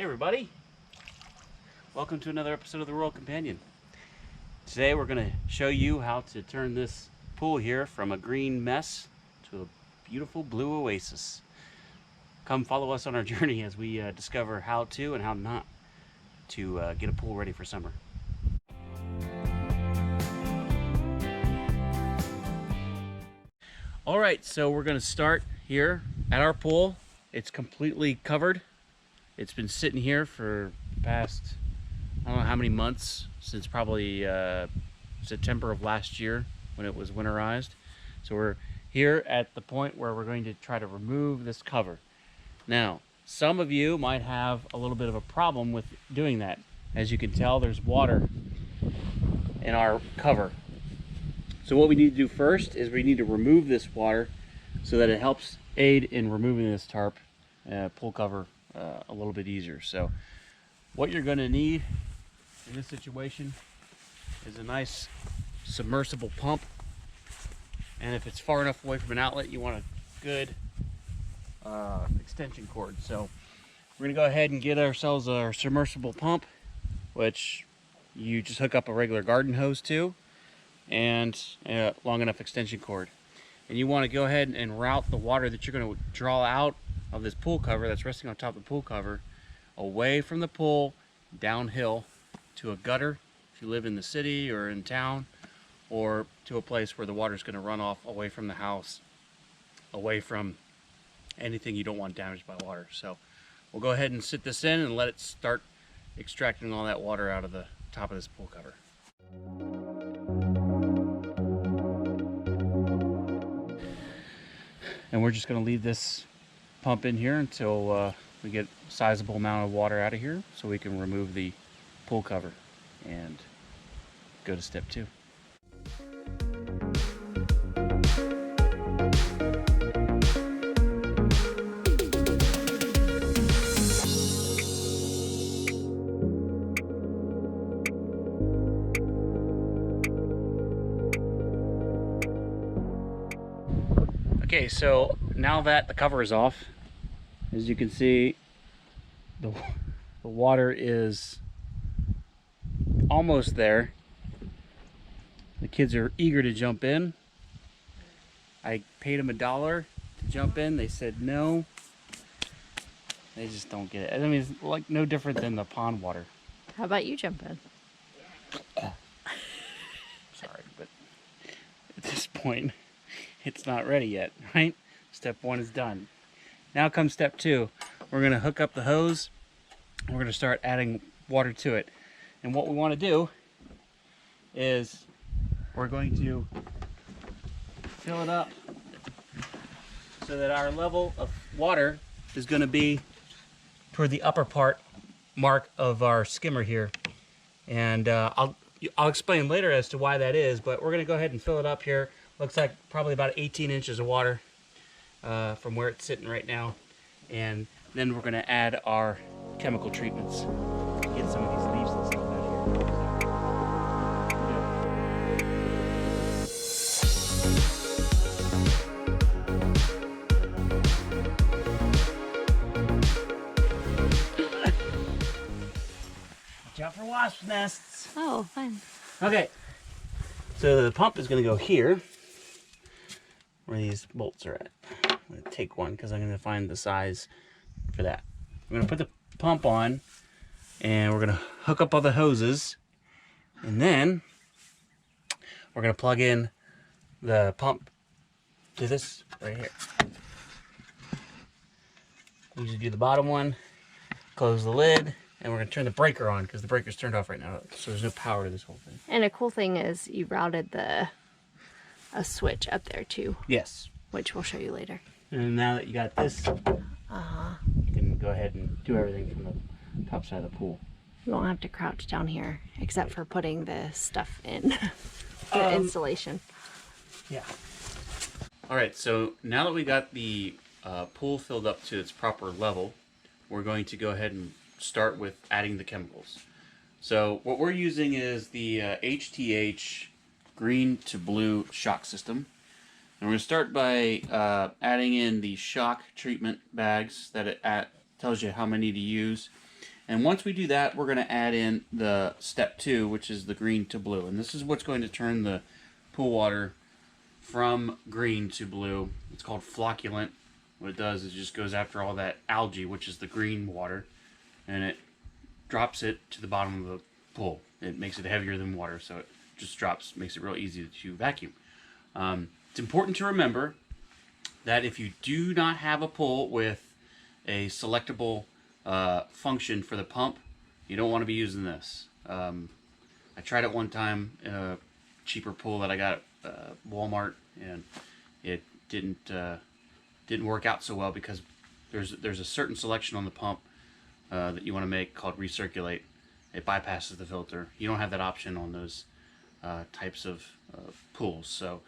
everybody, welcome to another episode of the Rural Companion. Today we're going to show you how to turn this pool here from a green mess to a beautiful blue oasis. Come follow us on our journey as we discover how to and how not to get a pool ready for summer. Alright, so we're going to start here at our pool. It's completely covered. It's been sitting here for the past, I don't know how many months, since probably September of last year when it was winterized. So we're here at the point where we're going to try to remove this cover. Now, some of you might have a little bit of a problem with doing that. As you can tell, there's water in our cover. So what we need to do first is we need to remove this water so that it helps aid in removing this tarp pool cover a little bit easier. So what you're going to need in this situation is a nice submersible pump, and if it's far enough away from an outlet, you want a good extension cord. So we're going to go ahead and get ourselves our submersible pump, which you just hook up a regular garden hose to, and a long enough extension cord. And you want to go ahead and route the water that you're going to draw out of this pool cover that's resting on top of the pool cover away from the pool, downhill to a gutter if you live in the city or in town, or to a place where the water is going to run off away from the house, away from anything you don't want damaged by water. So we'll go ahead and sit this in and let it start extracting all that water out of the top of this pool cover. And we're just going to leave this pump in here until we get a sizable amount of water out of here so we can remove the pool cover and go to step 2. Okay, so now that the cover is off, as you can see, the water is almost there. The kids are eager to jump in. I paid them $1 to jump in. They said no. They just don't get it. I mean, it's like no different than the pond water. How about you jump in? Sorry, but at this point, it's not ready yet, right? Step 1 is done. Now comes step 2. We're going to hook up the hose. We're going to start adding water to it. And what we want to do is we're going to fill it up so that our level of water is going to be toward the upper part mark of our skimmer here. And I'll explain later as to why that is, but we're going to go ahead and fill it up here. Looks like probably about 18 inches of water from where it's sitting right now. And then we're going to add our chemical treatments. Get some of these leaves and stuff out here. Watch out for wasp nests. Oh, fine. Okay, so the pump is going to go here where these bolts are at. I'm going to take one because I'm going to find the size for that. I'm going to put the pump on, and we're going to hook up all the hoses, and then we're going to plug in the pump to this right here. We usually do the bottom one, close the lid, and we're going to turn the breaker on because the breaker's turned off right now, so there's no power to this whole thing. And a cool thing is you routed a switch up there too. Yes. Which we'll show you later. And now that you got this, you can go ahead and do everything from the top side of the pool. You won't have to crouch down here except for putting the stuff in, the installation. Yeah. All right, so now that we got the pool filled up to its proper level, we're going to go ahead and start with adding the chemicals. So what we're using is the HTH Green to Blue shock system. And we're going to start by adding in the shock treatment bags that it tells you how many to use. And once we do that, we're going to add in the step 2, which is the green to blue. And this is what's going to turn the pool water from green to blue. It's called flocculant. What it does is it just goes after all that algae, which is the green water, and it drops it to the bottom of the pool. It makes it heavier than water, so it just drops, makes it real easy to vacuum. It's important to remember that if you do not have a pool with a selectable function for the pump, you don't want to be using this. I tried it one time in a cheaper pool that I got at Walmart, and it didn't work out so well because there's a certain selection on the pump that you want to make called recirculate. It bypasses the filter. You don't have that option on those types of pools, so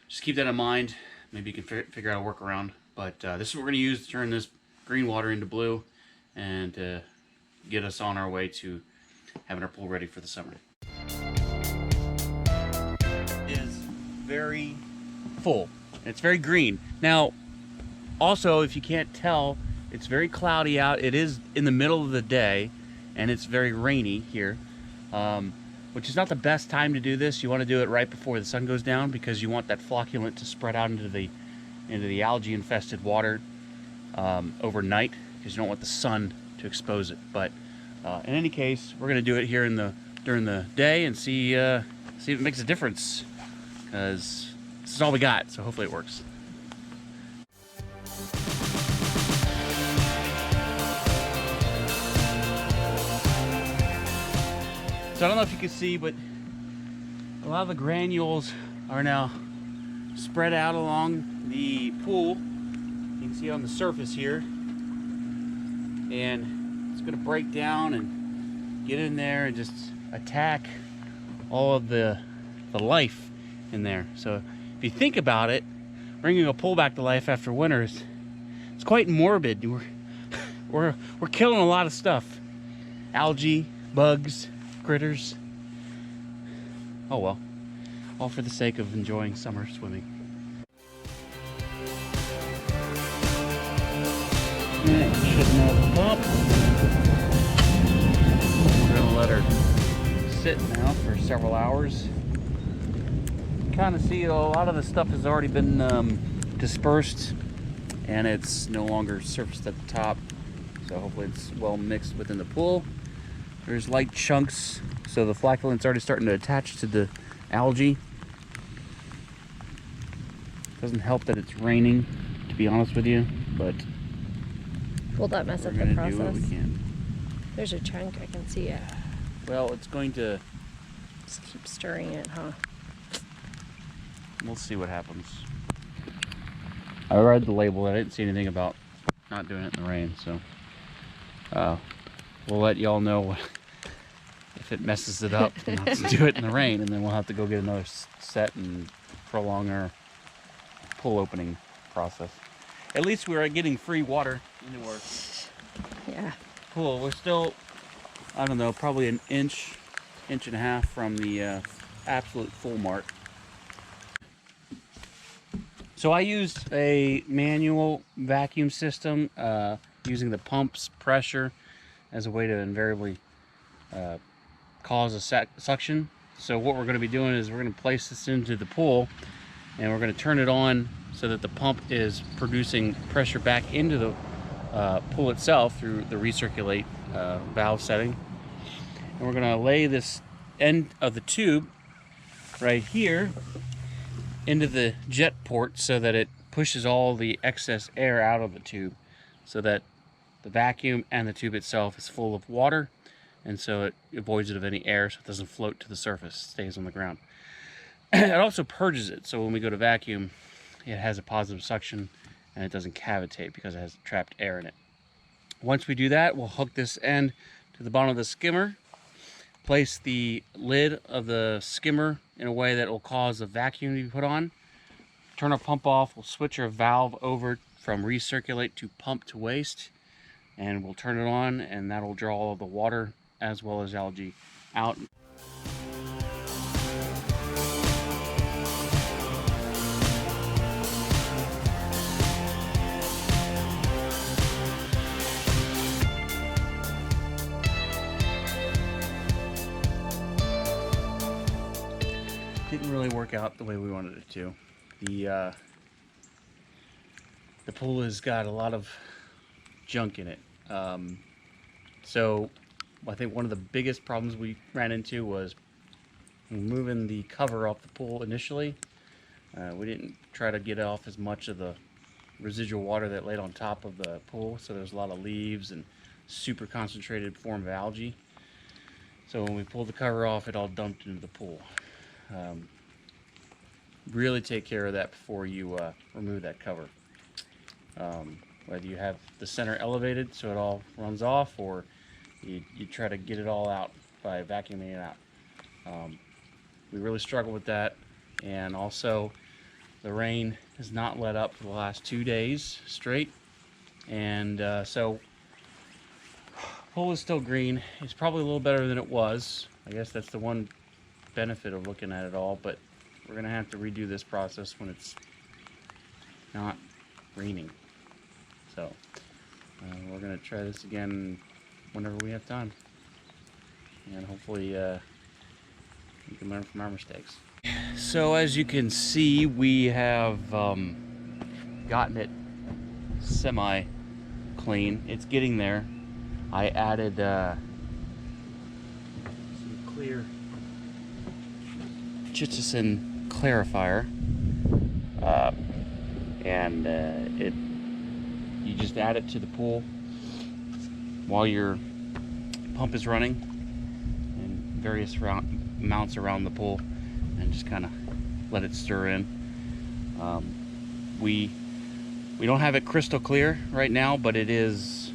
just keep that in mind. Maybe you can figure out a workaround, but this is what we're going to use to turn this green water into blue and get us on our way to having our pool ready for the summer. It is very full. It's very green. Now, also, if you can't tell, it's very cloudy out. It is in the middle of the day, and it's very rainy here, which is not the best time to do this. You want to do it right before the sun goes down because you want that flocculant to spread out into the algae-infested water overnight, because you don't want the sun to expose it. But in any case, we're going to do it here during the day and see if it makes a difference, because this is all we got. So hopefully it works. So I don't know if you can see, but a lot of the granules are now spread out along the pool. You can see on the surface here. And it's gonna break down and get in there and just attack all of the life in there. So if you think about it, bringing a pool back to life after winter it's quite morbid. We're killing a lot of stuff. Algae, bugs, critters. Oh well, all for the sake of enjoying summer swimming. Shutting off the pump. We're gonna let her sit now for several hours. Kind of see a lot of the stuff has already been dispersed, and it's no longer surfaced at the top. So hopefully it's well mixed within the pool. There's light chunks, so the flocculant's already starting to attach to the algae. Doesn't help that it's raining, to be honest with you, but will that mess up the do process? what we can. There's a chunk, I can see it. Well, it's going to. Just keep stirring it, huh? We'll see what happens. I read the label. I didn't see anything about not doing it in the rain, so we'll let y'all know if it messes it up not to do it in the rain, and then we'll have to go get another set and prolong our pool opening process. At least we are getting free water into our pool. We're still, I don't know, probably an inch and a half from the absolute full mark. So I used a manual vacuum system using the pump's pressure as a way to invariably cause a suction. So what we're going to be doing is we're going to place this into the pool, and we're going to turn it on so that the pump is producing pressure back into the pool itself through the recirculate valve setting. And we're going to lay this end of the tube right here into the jet port so that it pushes all the excess air out of the tube, so that the vacuum and the tube itself is full of water, and so it avoids it of any air, so it doesn't float to the surface, stays on the ground. It also purges it, so when we go to vacuum, it has a positive suction and it doesn't cavitate because it has trapped air in it. Once we do that, we'll hook this end to the bottom of the skimmer, place the lid of the skimmer in a way that will cause the vacuum to be put on, turn our pump off, we'll switch our valve over from recirculate to pump to waste, and we'll turn it on, and that'll draw all of the water as well as algae out. work out the way we wanted it to. The pool has got a lot of junk in it. So I think one of the biggest problems we ran into was removing the cover off the pool initially. We didn't try to get off as much of the residual water that laid on top of the pool, so there's a lot of leaves and super concentrated form of algae. So when we pulled the cover off, it all dumped into the pool. Really take care of that before you remove that cover. Whether you have the center elevated so it all runs off, or you try to get it all out by vacuuming it out. We really struggle with that, and also the rain has not let up for the last 2 days straight, and so pool is still green. It's probably a little better than it was. I guess that's the one benefit of looking at it all, but we're gonna have to redo this process when it's not raining. So we're gonna try this again whenever we have time, and hopefully we can learn from our mistakes. So as you can see, we have gotten it semi clean. It's getting there. I added some clear Chitosan Clarifier, and you just add it to the pool while your pump is running in various amounts around the pool, and just kind of let it stir in. We don't have it crystal clear right now, but it is,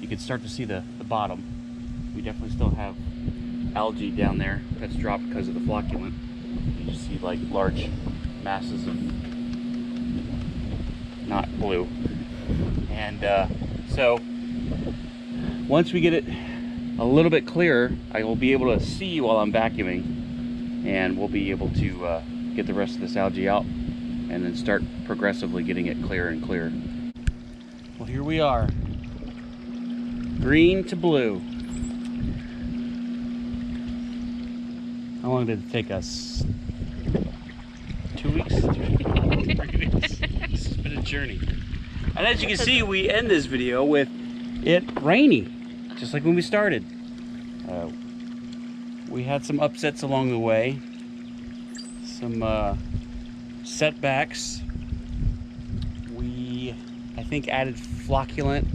you can start to see the bottom. We definitely still have algae down there that's dropped because of the flocculant. You just see like large masses of not blue. And so once we get it a little bit clearer, I will be able to see while I'm vacuuming, and we'll be able to get the rest of this algae out and then start progressively getting it clearer and clearer. Well, here we are, green to blue. How long did it take us? 2 weeks? 3 weeks? This has been a journey. And as you can see, we end this video with it rainy, just like when we started. We had some upsets along the way, some setbacks. We, I think, added flocculant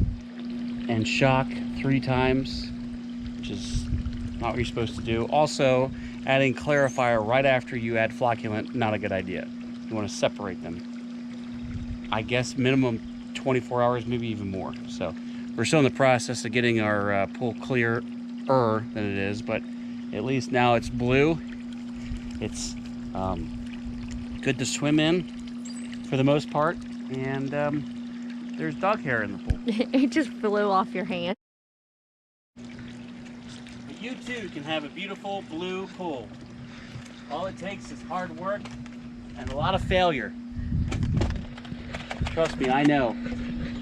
and shock 3 times, which is not what you're supposed to do. Also, adding clarifier right after you add flocculant, not a good idea. You want to separate them. I guess minimum 24 hours, maybe even more. So we're still in the process of getting our pool clearer than it is, but at least now it's blue. It's good to swim in for the most part, and there's dog hair in the pool. It just flew off your hand. But you too can have a beautiful blue pool. All it takes is hard work and a lot of failure. Trust me, I know.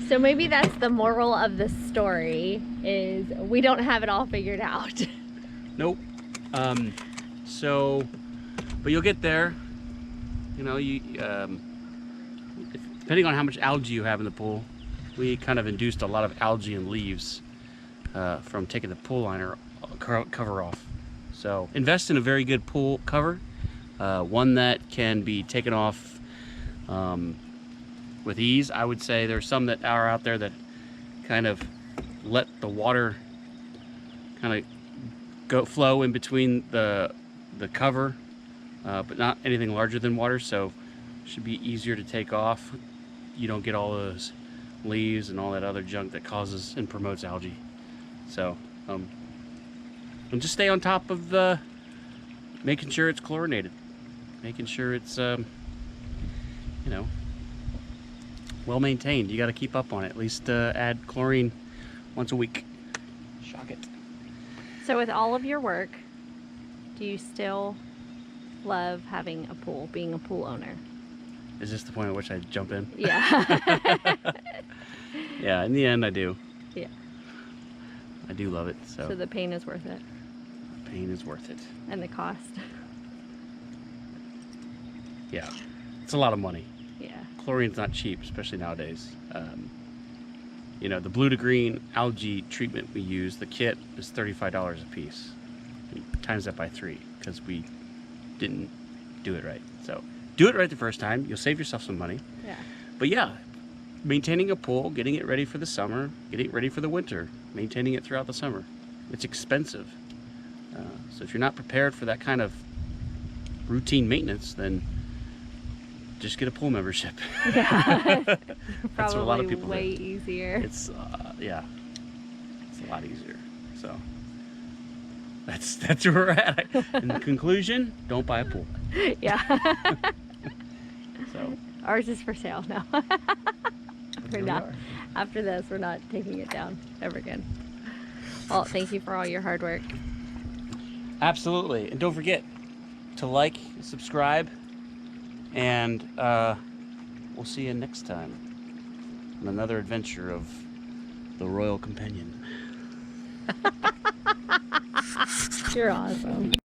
So maybe that's the moral of the story, is we don't have it all figured out. Nope. But you'll get there. You know, depending on how much algae you have in the pool, we kind of induced a lot of algae and leaves from taking the pool liner cover off. So invest in a very good pool cover, one that can be taken off with ease. I would say there's some that are out there that kind of let the water kind of flow in between the cover, but not anything larger than water, so it should be easier to take off. You don't get all those leaves and all that other junk that causes and promotes algae. So and just stay on top of making sure it's chlorinated, making sure it's you know, well maintained. You got to keep up on it. At least add chlorine once a week. Shock it. So with all of your work, do you still love having a pool, being a pool owner? Is this the point at which I jump in? Yeah. Yeah, in the end I do. Yeah. I do love it. So the pain is worth it. pain is worth it. And the cost. Yeah, it's a lot of money. Yeah. Chlorine's not cheap, especially nowadays. You know, the blue to green algae treatment we use, the kit is $35 a piece. Times that by 3 because we didn't do it right. So do it right the first time. You'll save yourself some money. Yeah. But yeah, maintaining a pool, getting it ready for the summer, getting it ready for the winter, maintaining it throughout the summer. It's expensive. So if you're not prepared for that kind of routine maintenance, then just get a pool membership. Yeah. That's what a lot of people way do. easier. It's yeah, it's a lot easier. So that's where we're at. In conclusion, don't buy a pool. Yeah. So Ours is for sale now. here we We're not. are. After this, we're not taking it down ever again. Well, thank you for all your hard work. Absolutely, and don't forget to like, subscribe, and we'll see you next time on another adventure of the Royal Companion. You're awesome.